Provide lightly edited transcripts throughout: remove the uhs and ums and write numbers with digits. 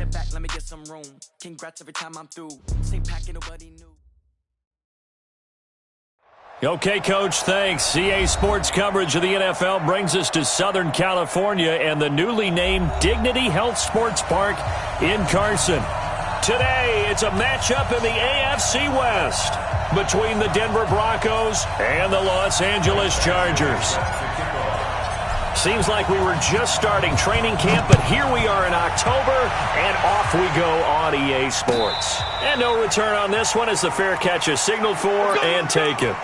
sit back, let me get some room. Congrats every time I'm through. Same packing, nobody knew. Okay, Coach, thanks. CA Sports coverage of the NFL brings us to Southern California and the newly named Dignity Health Sports Park in Carson. Today, it's a matchup in the AFC West between the Denver Broncos and the Los Angeles Chargers. Seems like we were just starting training camp, but here we are in October, and off we go on EA Sports. And no return on this one as the fair catch is signaled for and taken.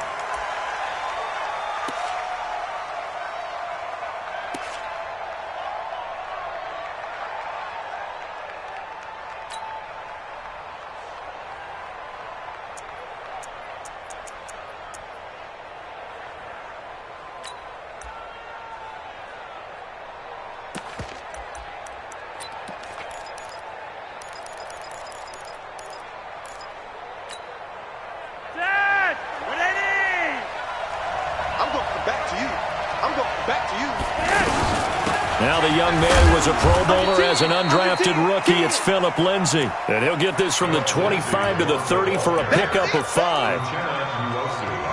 Now the young man was a Pro Bowler as an undrafted rookie. It's Phillip Lindsay. And he'll get this from the 25 to the 30 for a pickup of 5.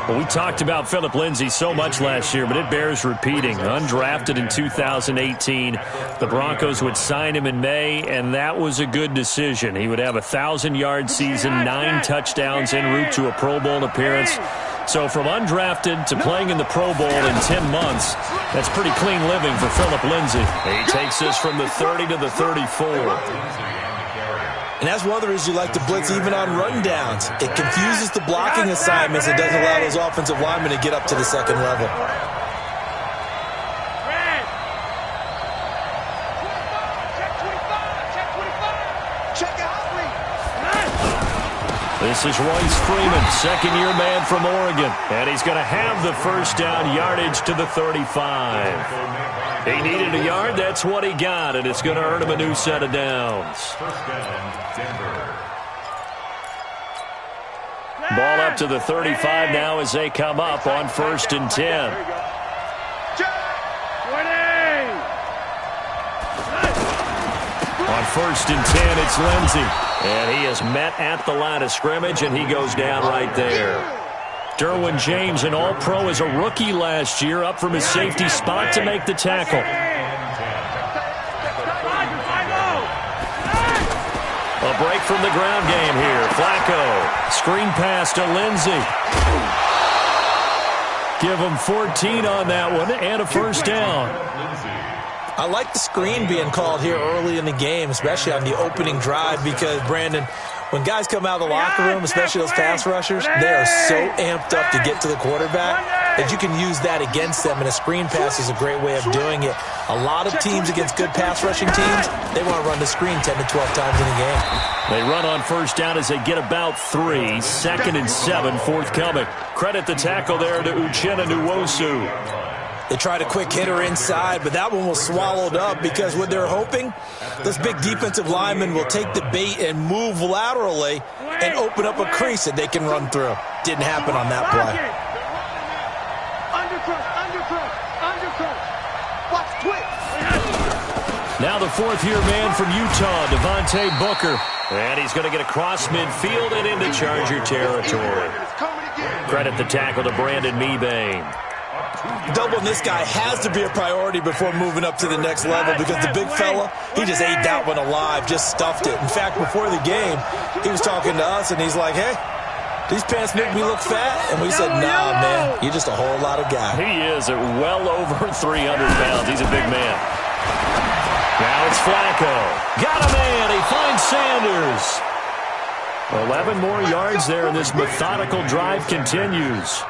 Well, we talked about Phillip Lindsay so much last year, but it bears repeating. Undrafted in 2018. The Broncos would sign him in May, and that was a good decision. He would have a 1,000-yard season, 9 touchdowns en route to a Pro Bowl appearance. So from undrafted to playing in the Pro Bowl in 10 months, that's pretty clean living for Phillip Lindsay. He takes this from the 30 to the 34. And that's one of the reasons you like to blitz even on run downs. It confuses the blocking assignments. It doesn't allow those offensive linemen to get up to the second level. This is Royce Freeman, second-year man from Oregon. And he's going to have the first down yardage to the 35. He needed a yard. That's what he got, and it's going to earn him a new set of downs. First down, Denver. Ball up to the 35 now as they come up on 1st and 10. On 1st and 10, it's Lindsay. And he is met at the line of scrimmage, and he goes down right there. Derwin James, an All-Pro as a rookie last year, up from his safety spot to make the tackle. A break from the ground game here. Flacco, screen pass to Lindsay. Give him 14 on that one and a first down. I like the screen being called here early in the game, especially on the opening drive, because, Brandon, when guys come out of the locker room, especially those pass rushers, they are so amped up to get to the quarterback that you can use that against them, and a screen pass is a great way of doing it. A lot of teams against good pass rushing teams, they want to run the screen 10 to 12 times in a game. They run on first down as they get about 3. 2nd and 7 forthcoming. Credit the tackle there to Uchenna Nwosu. They tried a quick hitter inside, but that one was swallowed up because what they're hoping, those big defensive linemen will take the bait and move laterally and open up a crease that they can run through. Didn't happen on that play. Now the 4th-year man from Utah, Devontae Booker. And he's going to get across midfield and into Charger territory. Credit the tackle to Brandon Mebane. Doubling this guy has to be a priority before moving up to the next level, because the big fella, he just ate that one alive, just stuffed it. In fact, before the game, he was talking to us, and he's like, hey, these pants make me look fat? And we said, nah, man, you're just a whole lot of guy. He is at well over 300 pounds. He's a big man. Now it's Flacco. Got a man. He finds Sanders. 11 more yards there, and this methodical drive continues.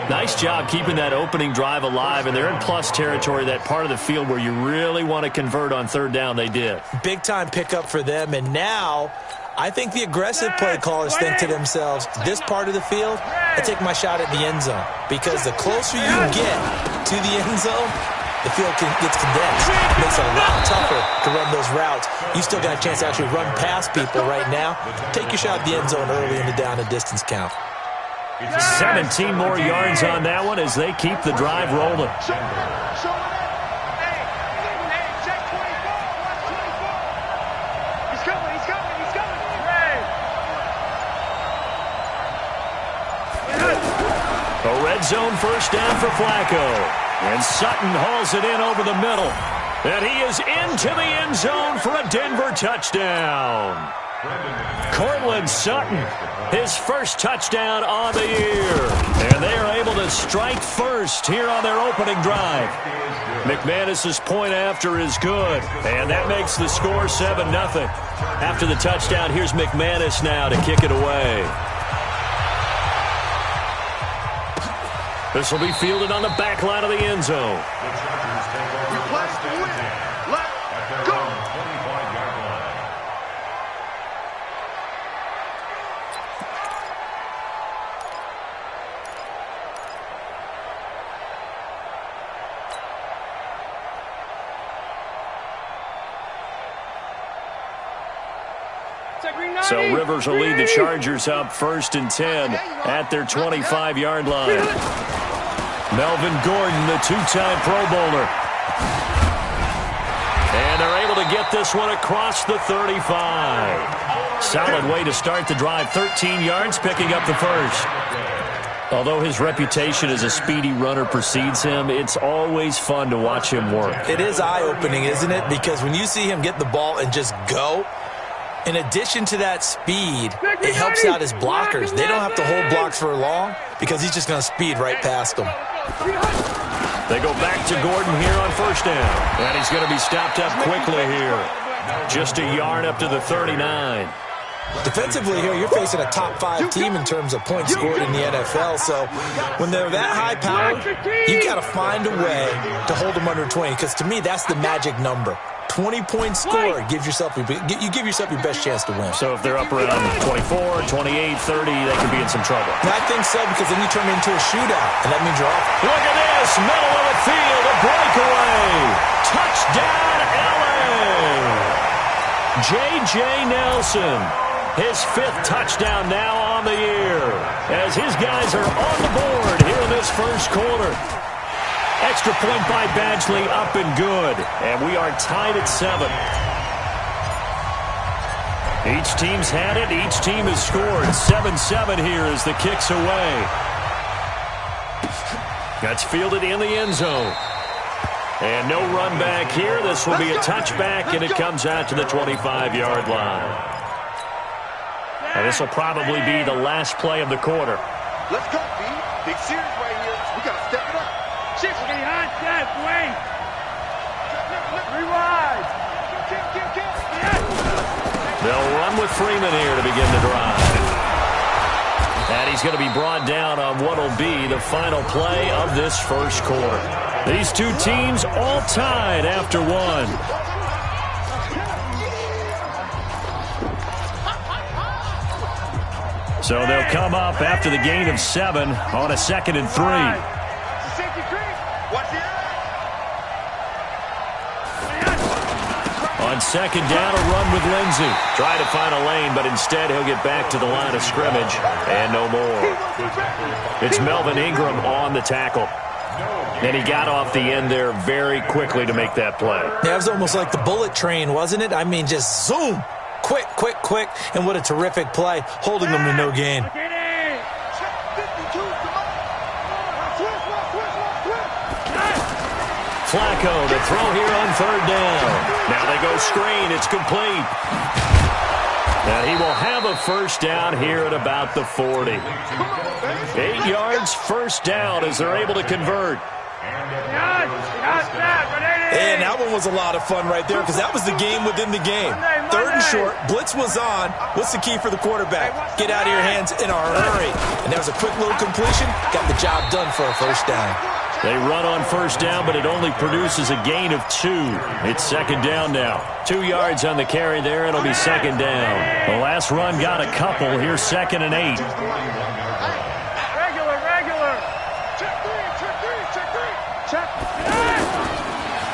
Nice job keeping that opening drive alive, and they're in plus territory, that part of the field where you really want to convert on 3rd down. They did. Big-time pickup for them, and now I think the aggressive play callers think to themselves, this part of the field, I take my shot at the end zone, because the closer you get to the end zone, the field gets condensed. It makes it a lot tougher to run those routes. You still got a chance to actually run past people right now. Take your shot at the end zone early in the down and distance count. 17 more yards on that one as they keep the drive rolling. zone first down for Flacco. And Sutton hauls it in over the middle. And he is into the end zone for a Denver touchdown. Cortland Sutton, his first touchdown on the year. And they are able to strike first here on their opening drive. McManus's point after is good. And that makes the score 7-0. After the touchdown, here's McManus now to kick it away. This will be fielded on the back line of the end zone. Request to win. Let's go. 25-yard line. So Rivers will lead the Chargers up 1st and 10 at their 25-yard line. Melvin Gordon, the two-time Pro Bowler. And they're able to get this one across the 35. Solid way to start the drive. 13 yards, picking up the first. Although his reputation as a speedy runner precedes him, it's always fun to watch him work. It is eye-opening, isn't it? Because when you see him get the ball and just go, in addition to that speed, it helps out his blockers. They don't have to hold blocks for long because he's just going to speed right past them. They go back to Gordon here on first down. And he's going to be stopped up quickly here. Just a yard up to the 39. Defensively here, you're facing a top-5 team in terms of points scored in the NFL. So when they're that high-powered, you got to find a way to hold them under 20. Because to me, that's the magic number. 20-point score, you give yourself your best chance to win. So if they're up around 24, 28, 30, they could be in some trouble. I think so, because then you turn into a shootout, and that means you're off. Look at this, middle of the field, a breakaway. Touchdown, L.A. J.J. Nelson, his 5th touchdown now on the year, as his guys are on the board here in this first quarter. Extra point by Badgley, up and good. And we are tied at 7. Each team's had it. Each team has scored. 7-7 here as the kick's away. That's fielded in the end zone. And no run back here. This will be a touchback, and it comes out to the 25-yard line. And this will probably be the last play of the quarter. Let's go, B. Big series right here. We got to step it up. They'll run with Freeman here to begin the drive. And he's going to be brought down on what will be the final play of this first quarter. These two teams all tied after one. So they'll come up after the gain of 7 on a 2nd and 3. On 2nd down, a run with Lindsey. Try to find a lane, but instead he'll get back to the line of scrimmage. And no more. It's Melvin Ingram on the tackle. And he got off the end there very quickly to make that play. Yeah, it was almost like the bullet train, wasn't it? I mean, just zoom. Quick, quick, quick. And what a terrific play, holding them to no gain. Flacco to throw here on 3rd down. Now they go screen. It's complete. And he will have a first down here at about the 40. 8 yards, first down as they're able to convert. And that one was a lot of fun right there because that was the game within the game. 3rd and short, blitz was on. What's the key for the quarterback? Get out of your hands in a hurry. And that was a quick little completion. Got the job done for a first down. They run on first down, but it only produces a gain of 2. It's 2nd down now. 2 yards on the carry there. It'll be 2nd down. The last run got a couple. Here's 2nd and 8.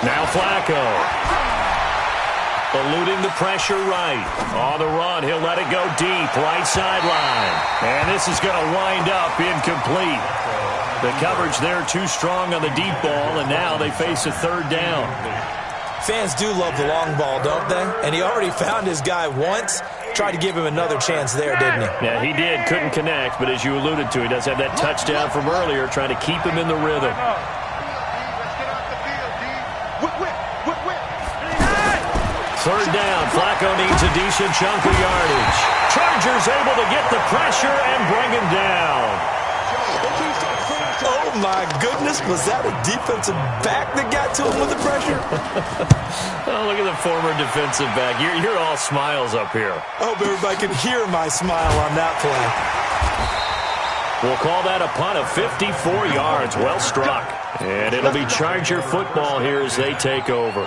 Now Flacco. Eluding the pressure right. On the run, he'll let it go deep. Right sideline. And this is going to wind up incomplete. The coverage there too strong on the deep ball, and now they face a 3rd down. Fans do love the long ball, don't they? And he already found his guy once. Tried to give him another chance there, didn't he? Yeah, he did. Couldn't connect, but as you alluded to, he does have that touchdown from earlier, trying to keep him in the rhythm. Third down. Flacco needs a decent chunk of yardage. Chargers able to get the pressure and bring him down. Oh, my goodness. Was that a defensive back that got to him with the pressure? Oh, look at the former defensive back. You're all smiles up here. I hope everybody can hear my smile on that play. We'll call that a punt of 54 yards. Well struck. And it'll be Charger football here as they take over.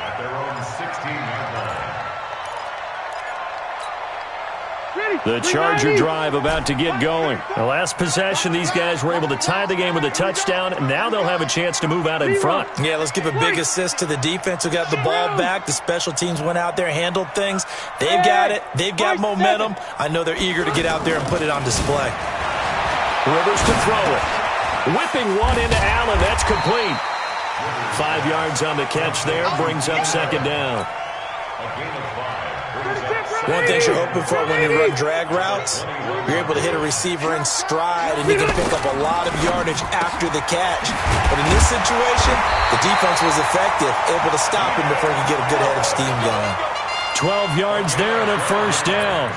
The Charger drive about to get going. The last possession, these guys were able to tie the game with a touchdown. Now they'll have a chance to move out in front. Yeah, let's give a big assist to the defense who got the ball back. The special teams went out there, handled things. They've got it. They've got momentum. I know they're eager to get out there and put it on display. Rivers to throw it. Whipping one into Allen. That's complete. 5 yards on the catch there. Brings up second down. One thing you're hoping for when you run drag routes, you're able to hit a receiver in stride, and you can pick up a lot of yardage after the catch. But in this situation, the defense was effective, able to stop him before he could get a good head of steam going. 12 yards there and a first down.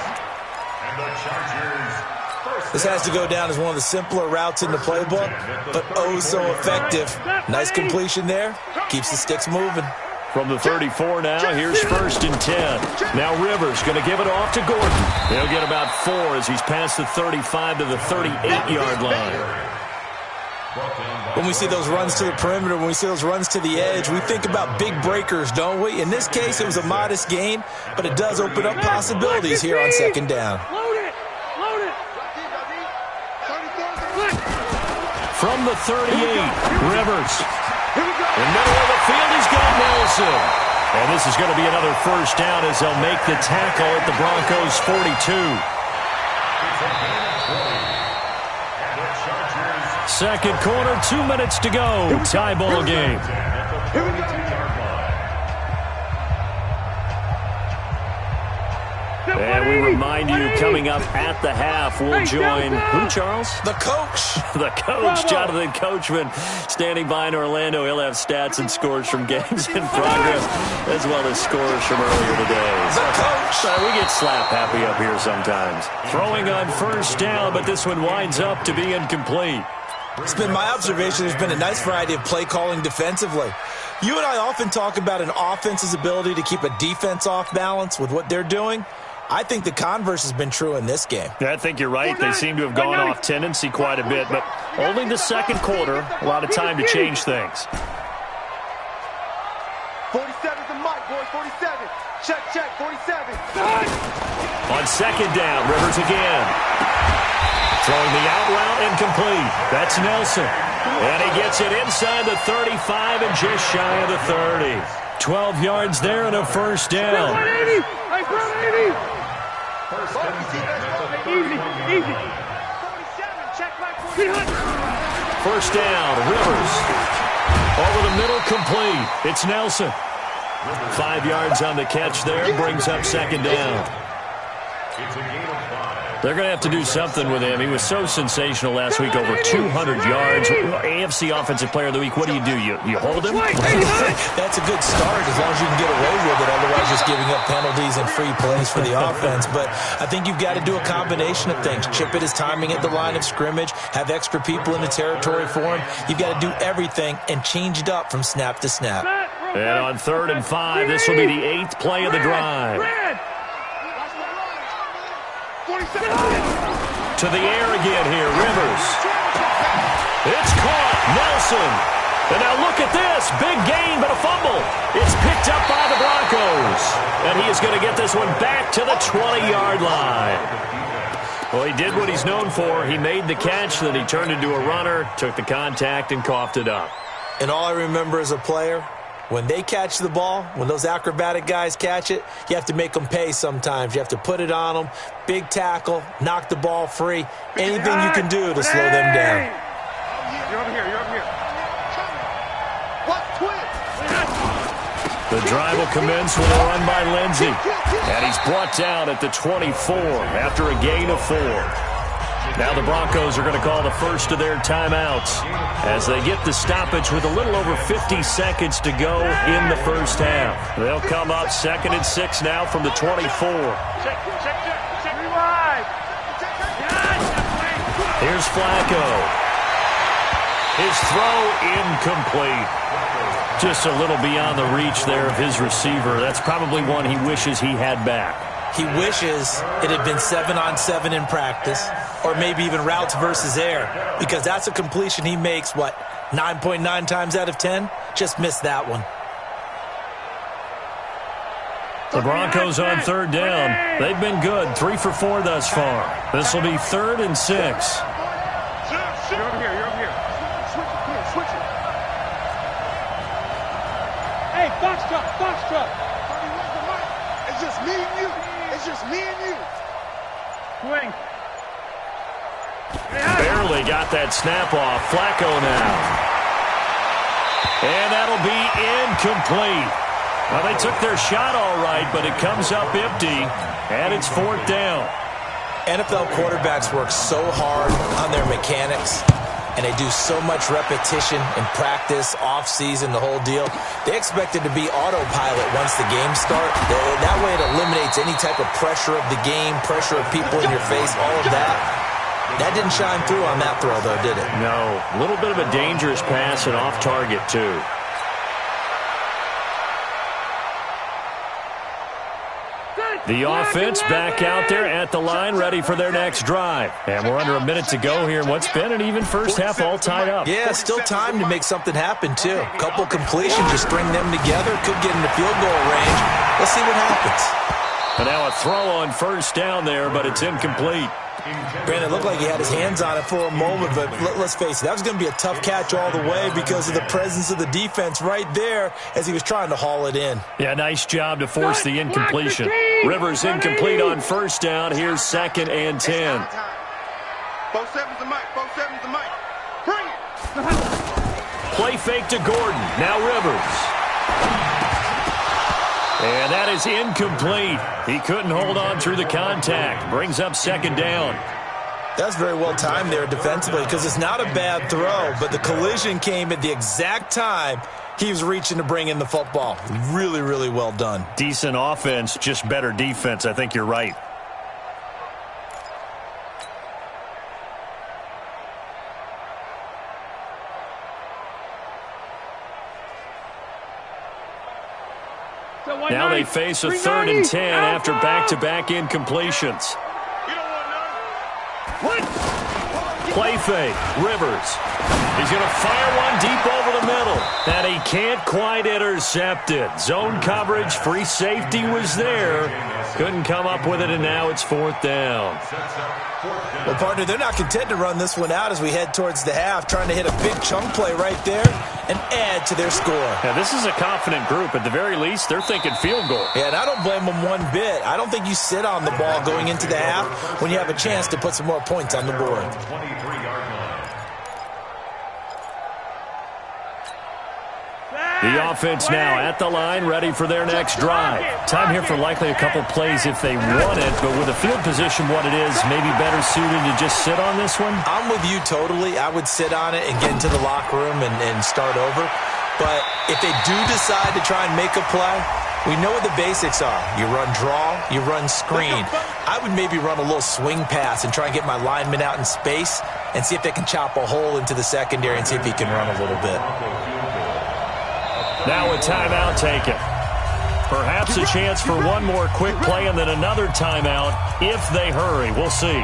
This has to go down as one of the simpler routes in the playbook, but oh so effective. Nice completion there. Keeps the sticks moving. From the 34 now, here's 1st and 10. Now Rivers going to give it off to Gordon. He'll get about 4 as he's past the 35 to the 38-yard line. When we see those runs to the perimeter, when we see those runs to the edge, we think about big breakers, don't we? In this case, it was a modest gain, but it does open up possibilities here on second down. From the 38, Rivers. In the middle of the field, he's got Nelson. And this is going to be another first down as they'll make the tackle at the Broncos' 42. Second quarter, 2 minutes to go. Tie ball game. And we remind you, coming up at the half, we'll join who, Charles? The coach. The coach, Jonathan Coachman, standing by in Orlando. He'll have stats and scores from games in progress, as well as scores from earlier today. The coach. We get slap happy up here sometimes. Throwing on first down, but this one winds up to be incomplete. It's been my observation there's been a nice variety of play calling defensively. You and I often talk about an offense's ability to keep a defense off balance with what they're doing. I think the converse has been true in this game. Yeah, I think you're right. They seem to have gone off tendency quite a bit, but only the second quarter, a lot of time to change things. 47's the mic, boys, 47. Check, 47. On second down, Rivers again. Throwing the out route incomplete. That's Nelson. And he gets it inside the 35 and just shy of the 30. 12 yards there and a first down. First down, Rivers. Over the middle, complete. It's Nelson. 5 yards on the catch there, brings up second down. They're going to have to do something with him. He was so sensational last week, over 200 yards. AFC Offensive Player of the Week, what do? You hold him? That's a good start as long as you can get away with it. Otherwise, just giving up penalties and free plays for the offense. But I think you've got to do a combination of things. Chip it his timing at the line of scrimmage, have extra people in the territory for him. You've got to do everything and change it up from snap to snap. And on 3rd and 5, this will be the 8th play of the drive. To the air again here, Rivers. It's caught, Nelson. And now look at this, big gain but a fumble. It's picked up by the Broncos. And he is going to get this one back to the 20-yard line. Well, he did what he's known for. He made the catch, then he turned into a runner, took the contact, and coughed it up. And all I remember as a player, when they catch the ball, when those acrobatic guys catch it, you have to make them pay sometimes. You have to put it on them, big tackle, knock the ball free, anything you can do to slow them down. You're over here. What twist? The drive will commence with a run by Lindsey. And he's brought down at the 24 after a gain of 4. Now the Broncos are going to call the first of their timeouts as they get the stoppage with a little over 50 seconds to go in the first half. They'll come up 2nd and 6 now from the 24. Here's Flacco. His throw incomplete. Just a little beyond the reach there of his receiver. That's probably one he wishes he had back. He wishes it had been 7-on-7 in practice, or maybe even routes versus air, because that's a completion he makes, 9.9 times out of 10? Just missed that one. The Broncos on 3rd down. They've been good, 3 for 4 thus far. This will be 3rd and 6. You're over here. You're over here. Switch it. Hey, box truck. It's just me and you. Swing. Barely got that snap off. Flacco now. And that'll be incomplete. Well, they took their shot all right, but it comes up empty, and it's 4th down. NFL quarterbacks work so hard on their mechanics, and they do so much repetition in practice, off-season, the whole deal. They expect it to be autopilot once the games start. That way it eliminates any type of pressure of the game, pressure of people in your face, all of that. That didn't shine through on that throw, though, did it? No. A little bit of a dangerous pass and off target, too. The offense back out there at the line, ready for their next drive. And we're under a minute to go here in what's been an even first half all tied up. Yeah, still time to make something happen, too. A couple completions, just string them together. Could get into field goal range. Let's see what happens. And now a throw on 1st down there, but it's incomplete. Brandon, it looked like he had his hands on it for a moment, but let's face it, that was going to be a tough catch all the way because of the presence of the defense right there as he was trying to haul it in. Yeah, nice job to force the incompletion. Rivers incomplete on 1st down. Here's 2nd and 10. 4-7's the mic. Bring it. Play fake to Gordon. Now Rivers. And that is incomplete. He couldn't hold on through the contact. Brings up 2nd down. That's very well timed there defensively because it's not a bad throw, but the collision came at the exact time he was reaching to bring in the football. Really, really well done. Decent offense, just better defense. I think you're right. Now they face a 3rd and 10 after back-to-back incompletions. Play fake. Rivers. He's going to fire one deep over the middle. And he can't quite intercept it. Zone coverage, free safety was there. Couldn't come up with it, and now it's 4th down. Well, partner, they're not content to run this one out as we head towards the half, trying to hit a big chunk play right there and add to their score. Now, this is a confident group. At the very least, they're thinking field goal. Yeah, and I don't blame them one bit. I don't think you sit on the ball going into the half when you have a chance to put some more points on the board. The offense now at the line, ready for their next drive. Time here for likely a couple plays if they want it, but with the field position what it is, maybe better suited to just sit on this one? I'm with you totally. I would sit on it and get into the locker room and start over. But if they do decide to try and make a play, we know what the basics are. You run draw, you run screen. I would maybe run a little swing pass and try and get my lineman out in space and see if they can chop a hole into the secondary and see if he can run a little bit. Now a timeout taken. Perhaps a chance for one more quick play and then another timeout if they hurry. We'll see.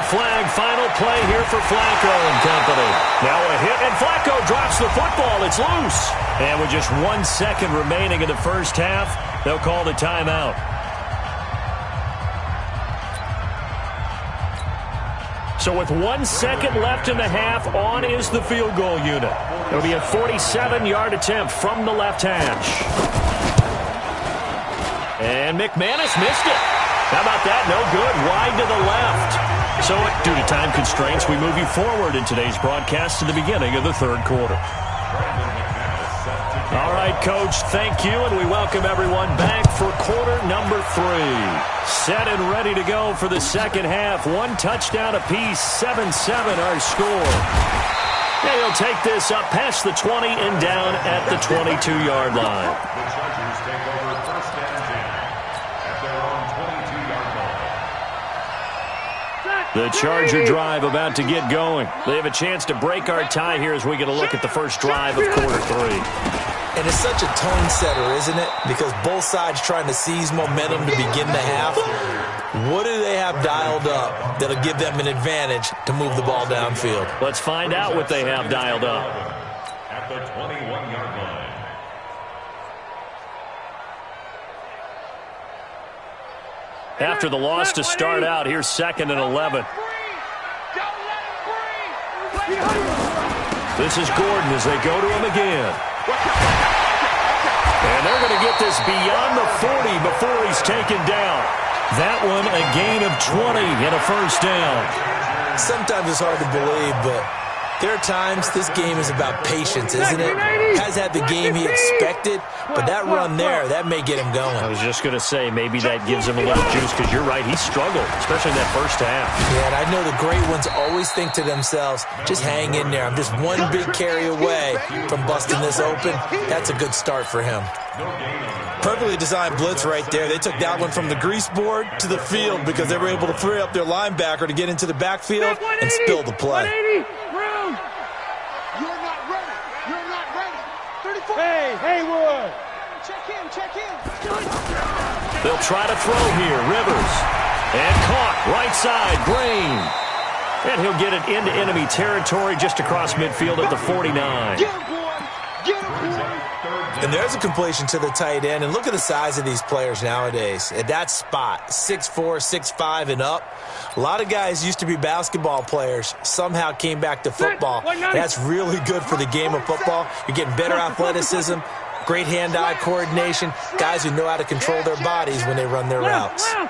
Flag, final play here for Flacco and company. Now a hit, and Flacco drops the football. It's loose. And with just 1 second remaining in the first half, they'll call the timeout. So with 1 second left in the half, on is the field goal unit. It'll be a 47-yard attempt from the left hash. And McManus missed it. How about that? No good. Wide to the left. So due to time constraints, we move you forward in today's broadcast to the beginning of the third quarter. All right, Coach, thank you, and we welcome everyone back for quarter number 3. Set and ready to go for the second half. 1 touchdown apiece, 7-7 our score. And he'll take this up past the 20 and down at the 22-yard line. The Chargers take over first and 10 at their own 22-yard line. The Charger drive about to get going. They have a chance to break our tie here as we get a look at the first drive of quarter 3. And it's such a tone setter, isn't it? Because both sides trying to seize momentum to begin the half. What do they have dialed up that'll give them an advantage to move the ball downfield? Let's find out what they have dialed up. At the 21-yard line. After the loss to start out, here's 2nd and 11. This is Gordon as they go to him again. And they're going to get this beyond the 40 before he's taken down. That one a gain of 20 and a first down. Sometimes it's hard to believe, but there are times this game is about patience, isn't it? Has had the game he expected, but that run there, that may get him going. I was just going to say, maybe that gives him a little juice, because you're right, he struggled, especially in that first half. Yeah, and I know the great ones always think to themselves, just hang in there. I'm just one big carry away from busting this open. That's a good start for him. Perfectly designed blitz right there. They took that one from the grease board to the field because they were able to free up their linebacker to get into the backfield and spill the play. Hey, Haywood! Check in. They'll try to throw here. Rivers. And caught. Right side. Green. And he'll get it into enemy territory just across midfield at the 49. Get him, boy! And there's a completion to the tight end. And look at the size of these players nowadays. At that spot, 6'4", 6'5", and up. A lot of guys used to be basketball players, somehow came back to football. That's really good for the game of football. You're getting better athleticism, great hand-eye coordination, guys who know how to control their bodies when they run their routes. They'll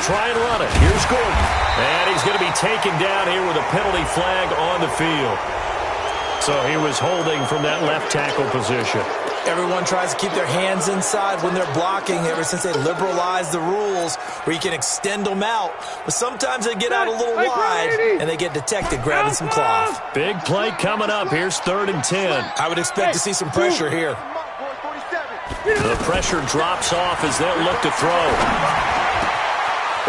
try and run it. Here's Gordon. And he's going to be taken down here with a penalty flag on the field. So he was holding from that left tackle position. Everyone tries to keep their hands inside when they're blocking ever since they liberalized the rules where you can extend them out. But sometimes they get out a little wide and they get detected grabbing some cloth. Big play coming up. Here's 3rd and 10. I would expect to see some pressure here. The pressure drops off as they'll look to throw.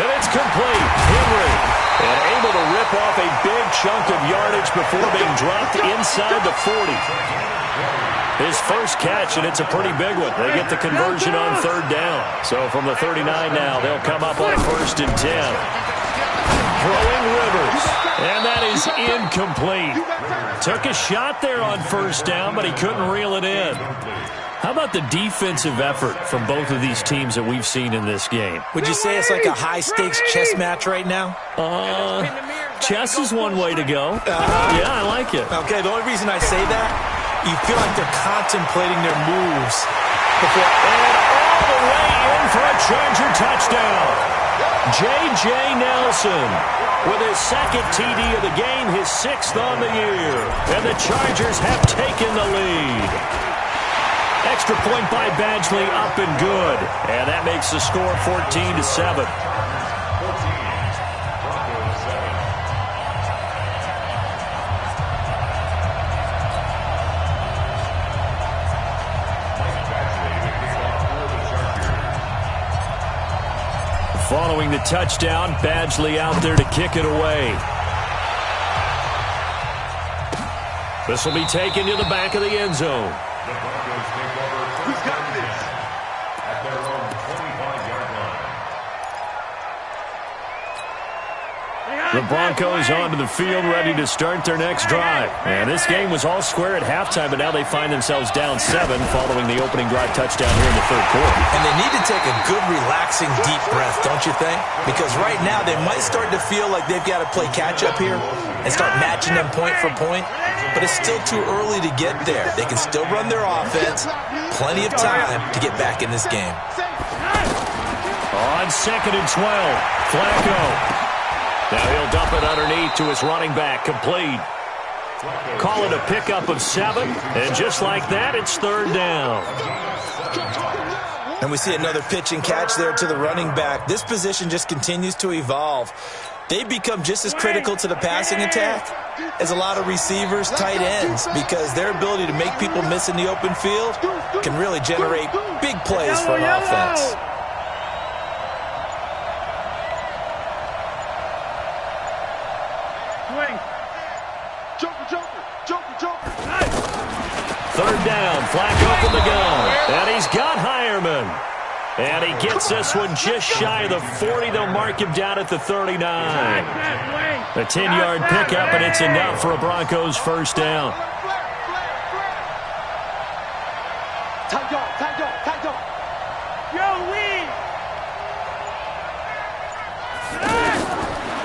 And it's complete. Henry. And able to rip off a big chunk of yardage before being dropped inside the 40. His first catch, and it's a pretty big one. They get the conversion on 3rd down. So from the 39 now, they'll come up on a 1st and 10. Throwing Rivers. And that is incomplete. Took a shot there on 1st down, but he couldn't reel it in. How about the defensive effort from both of these teams that we've seen in this game? Would you say it's like a high-stakes chess match right now? Chess is one way to go. Yeah, I like it. Okay, the only reason I say that, you feel like they're contemplating their moves before. And all the way in for a Charger touchdown. J.J. Nelson with his 2nd TD of the game, his 6th on the year. And the Chargers have taken the lead. Extra point by Badgley, up and good. And that makes the score 14-7. Following the touchdown, Badgley out there to kick it away. This will be taken to the back of the end zone. The Broncos take over first and 10 at their own 25-yard line. The Broncos onto the field, ready to start their next drive. And this game was all square at halftime, but now they find themselves down 7 following the opening drive touchdown here in the third quarter. And they need to take a good, relaxing, deep breath, don't you think? Because right now they might start to feel like they've got to play catch-up here and start matching them point for point. But it's still too early to get there. They can still run their offense. Plenty of time to get back in this game. On 2nd and 12, Flacco. Now he'll dump it underneath to his running back, complete. Call it a pickup of 7, and just like that, it's 3rd down. And we see another pitch and catch there to the running back. This position just continues to evolve. They become just as critical to the passing attack as a lot of receivers, tight ends, because their ability to make people miss in the open field can really generate big plays for an offense. Third down, Flacco from the gun, and he's got Hireman. And he gets this one just shy of the 40. They'll mark him down at the 39. A 10-yard pickup, and it's enough for a Broncos first down.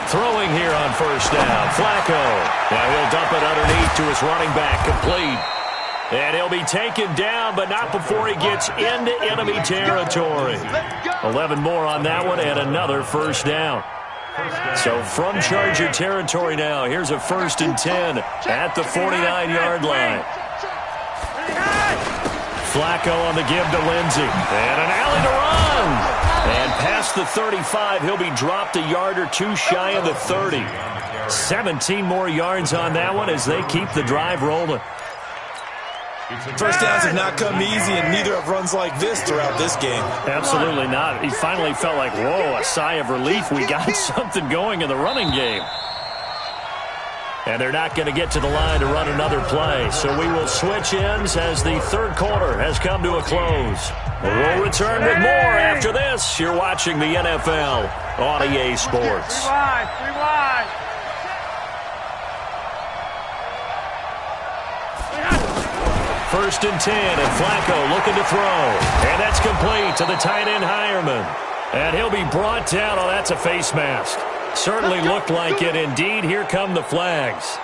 Throwing here on first down, Flacco. Now he'll dump it underneath to his running back, complete. And he'll be taken down, but not before he gets into enemy territory. 11 more on that one, and another first down. So from Charger territory now, here's a 1st and 10 at the 49-yard line. Flacco on the give to Lindsey. And an alley to run. And past the 35, he'll be dropped a yard or two shy of the 30. 17 more yards on that one as they keep the drive rolling. First downs have not come easy, and neither have runs like this throughout this game. Absolutely not. He finally felt like, whoa, a sigh of relief. We got something going in the running game. And they're not going to get to the line to run another play. So we will switch ends as the third quarter has come to a close. We'll return with more after this. You're watching the NFL on EA Sports. Rewind. 1st and 10, and Flacco looking to throw. And that's complete to the tight end, Hireman. And he'll be brought down. Oh, that's a face mask. Certainly looked like it. Indeed, here come the flags.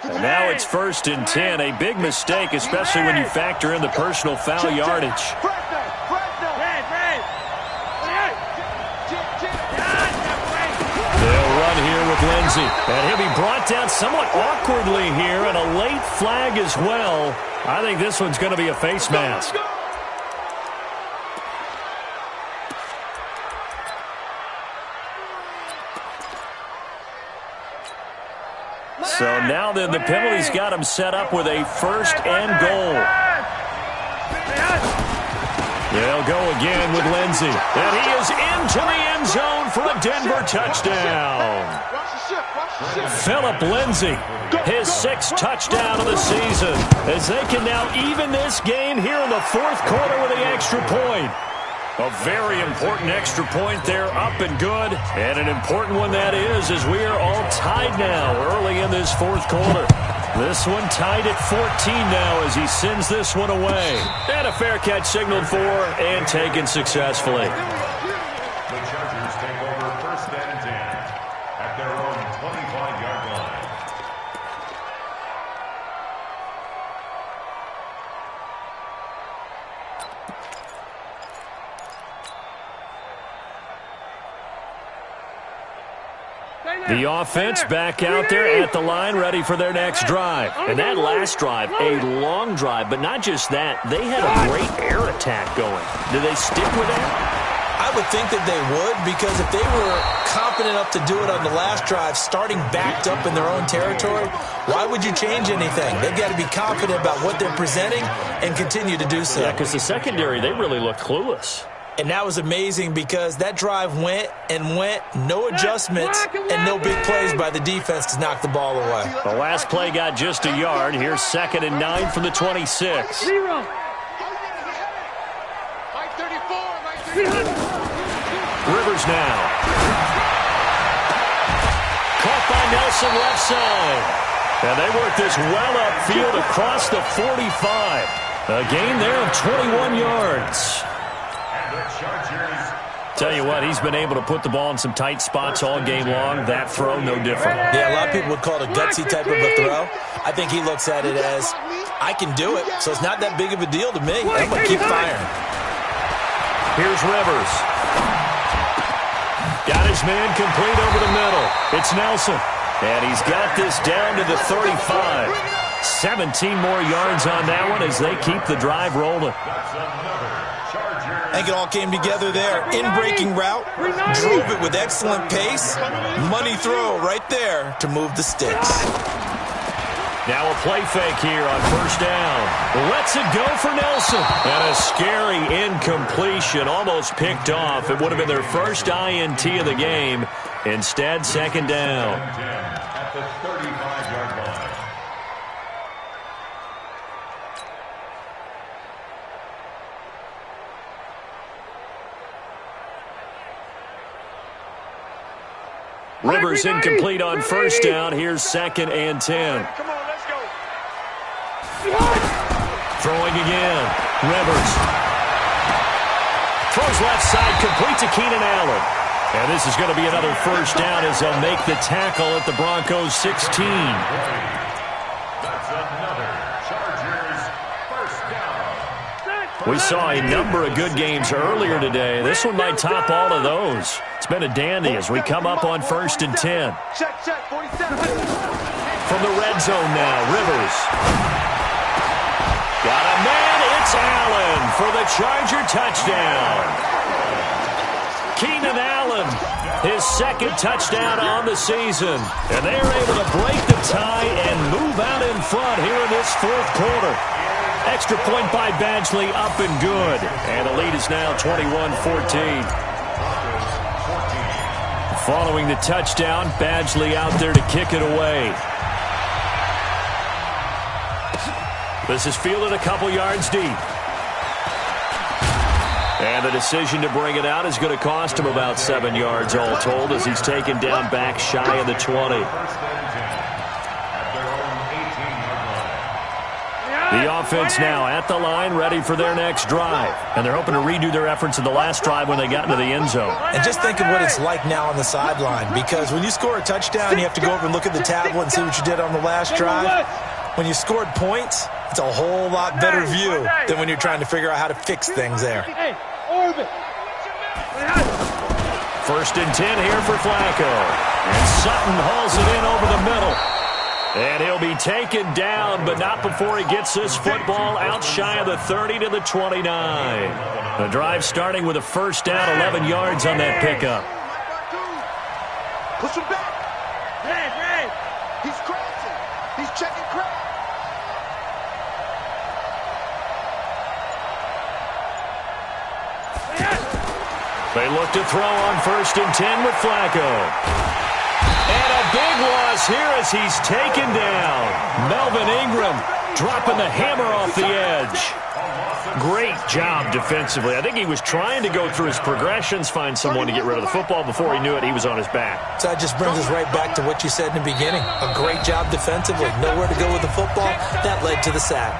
And now it's 1st and 10. A big mistake, especially when you factor in the personal foul yardage. They'll run here with Lindsey. And he'll be brought down somewhat awkwardly here, and a late flag as well. I think this one's going to be a face mask. So now then the penalty's got him set up with a 1st and goal. They'll go again with Lindsey. And he is into the end zone for a Denver touchdown. Philip Lindsey, his 6th touchdown of the season, as they can now even this game here in the 4th quarter with the extra point. A very important extra point there, up and good. And an important one that is, as we are all tied now early in this 4th quarter. This one tied at 14 now as he sends this one away. And a fair catch signaled for and taken successfully. The Chargers take over 1st and 10 at their own 25-yard line. The offense back out there at the line, ready for their next drive. And that last drive, a long drive, but not just that. They had a great air attack going. Did they stick with that? I would think that they would, because if they were confident enough to do it on the last drive, starting backed up in their own territory, why would you change anything? They've got to be confident about what they're presenting and continue to do so. Yeah, because the secondary, they really looked clueless. And that was amazing because that drive went and went, no adjustments, and no big plays by the defense to knock the ball away. The last play got just a yard. Here's 2nd and 9 from the 26. Rivers now. Caught by Nelson left side. And they work this well upfield across the 45. A gain there of 21 yards. Tell you what, he's been able to put the ball in some tight spots all game long. That throw, no different. Yeah, a lot of people would call it a gutsy type of a throw. I think he looks at it as, I can do it, so it's not that big of a deal to me. I'm going to keep firing. Here's Rivers. Got his man complete over the middle. It's Nelson. And he's got this down to the 35. 17 more yards on that one as they keep the drive rolling. I think it all came together there. In-breaking route, drove it with excellent pace. Money throw right there to move the sticks. Now a play fake here on first down. Lets it go for Nelson. And a scary incompletion, almost picked off. It would have been their first INT of the game. Instead, second down. At the 35-yard line. Rivers incomplete on first down. Here's 2nd and 10. Come on, let's go. Throwing again. Rivers. Throws left side, complete to Keenan Allen. And this is going to be another first down as they'll make the tackle at the Broncos 16. That's another Chargers first down. We saw a number of good games earlier today. This one might top all of those. It's been a dandy as we come up on 1st and 10. Check, 47. From the red zone now, Rivers. Got a man, it's Allen for the Charger touchdown. Keenan Allen, his 2nd touchdown on the season. And they are able to break the tie and move out in front here in this 4th quarter. Extra point by Badgley, up and good. And the lead is now 21-14. Following the touchdown, Badgley out there to kick it away. This is fielded a couple yards deep. And the decision to bring it out is going to cost him about 7 yards all told as he's taken down back shy of the 20. The offense now at the line, ready for their next drive. And they're hoping to redo their efforts in the last drive when they got into the end zone. And just think of what it's like now on the sideline, because when you score a touchdown, you have to go over and look at the tablet and see what you did on the last drive. When you scored points, it's a whole lot better view than when you're trying to figure out how to fix things there. 1st and 10 here for Flacco. And Sutton hauls it in over the middle. And he'll be taken down, but not before he gets this football out shy of the 30 to the 29. The drive starting with a first down, 11 yards on that pickup. Push him back. Hey. He's crossing. He's checking crack. They look to throw on 1st and 10 with Flacco. And a big loss here as he's taken down. Melvin Ingram dropping the hammer off the edge. Great job defensively. I think he was trying to go through his progressions, find someone to get rid of the football. Before he knew it, he was on his back. So that just brings us right back to what you said in the beginning. A great job defensively. Nowhere to go with the football. That led to the sack.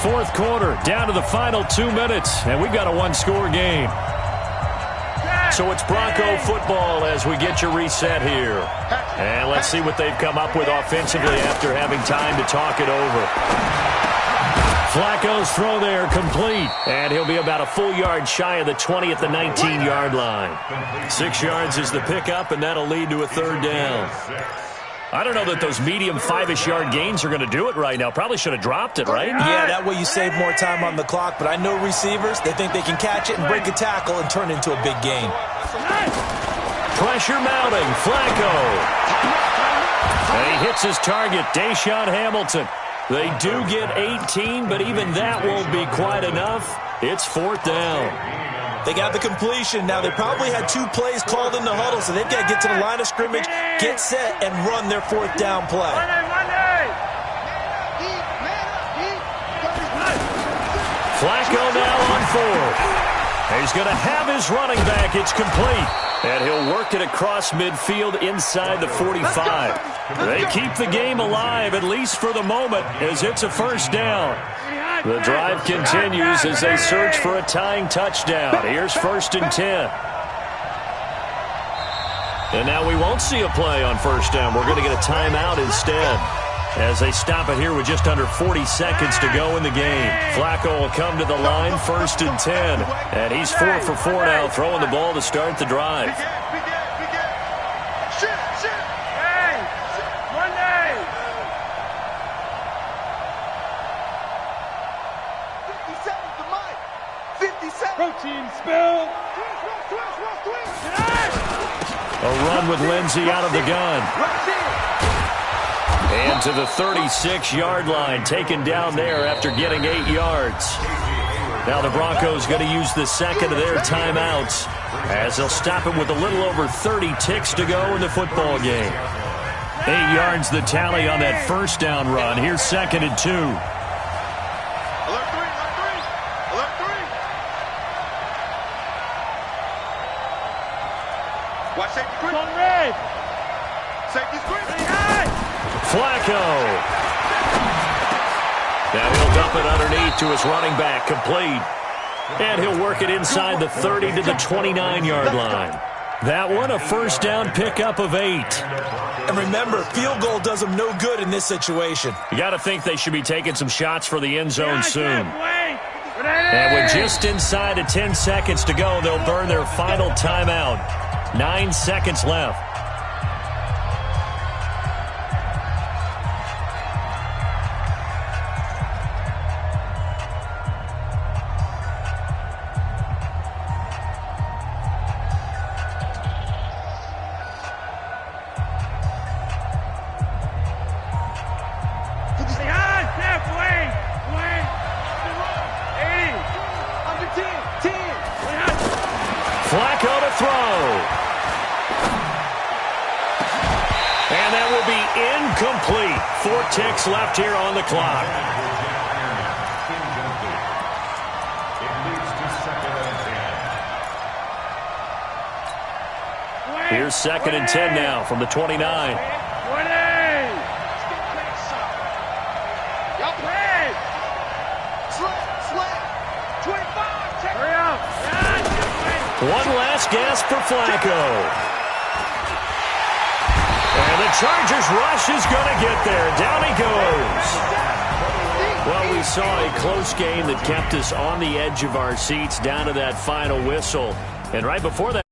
4th quarter, down to the final 2 minutes, and we've got a one-score game. So it's Bronco football as we get you reset here. And let's see what they've come up with offensively after having time to talk it over. Flacco's throw there complete. And he'll be about a full yard shy of the 20 at the 19-yard line. 6 yards is the pickup, and that'll lead to a 3rd down. I don't know that those medium 5-ish yard gains are going to do it right now. Probably should have dropped it, right? Yeah, that way you save more time on the clock. But I know receivers, they think they can catch it and break a tackle and turn it into a big gain. Pressure mounting. Flacco. And he hits his target, Deshaun Hamilton. They do get 18, but even that won't be quite enough. It's 4th down. They got the completion. Now, they probably had 2 plays called in the huddle, so they've got to get to the line of scrimmage, get set, and run their 4th down play. Flacco now on 4th. He's going to have his running back. It's complete. And he'll work it across midfield inside the 45. They keep the game alive, at least for the moment, as it's a first down. The drive continues as they search for a tying touchdown. Here's 1st and 10. And now we won't see a play on first down. We're going to get a timeout instead, as they stop it here with just under 40 seconds to go in the game. Flacco will come to the line, 1st and 10. And he's 4 for 4 now, throwing the ball to start the drive. Protein spill. A run with Lindsey out of the gun. And to the 36-yard line, taken down there after getting 8 yards. Now the Broncos going to use the second of their timeouts, as they'll stop it with a little over 30 ticks to go in the football game. 8 yards the tally on that first down run. Here's 2nd and 2. Watch safety quick. On red. Safety's quick. Flacco. Now he'll dump it underneath to his running back, complete. And he'll work it inside the 30 to the 29-yard line. That one, a first down pickup of 8. And remember, field goal does them no good in this situation. You got to think they should be taking some shots for the end zone soon. And with just inside of 10 seconds to go, they'll burn their final timeout. 9 seconds left. Flacco to throw. And that will be incomplete. 4 ticks left here on the clock. Here's 2nd and 10 now from the 29. One last gasp for Flacco. And the Chargers rush is going to get there. Down he goes. Well, we saw a close game that kept us on the edge of our seats down to that final whistle. And right before that,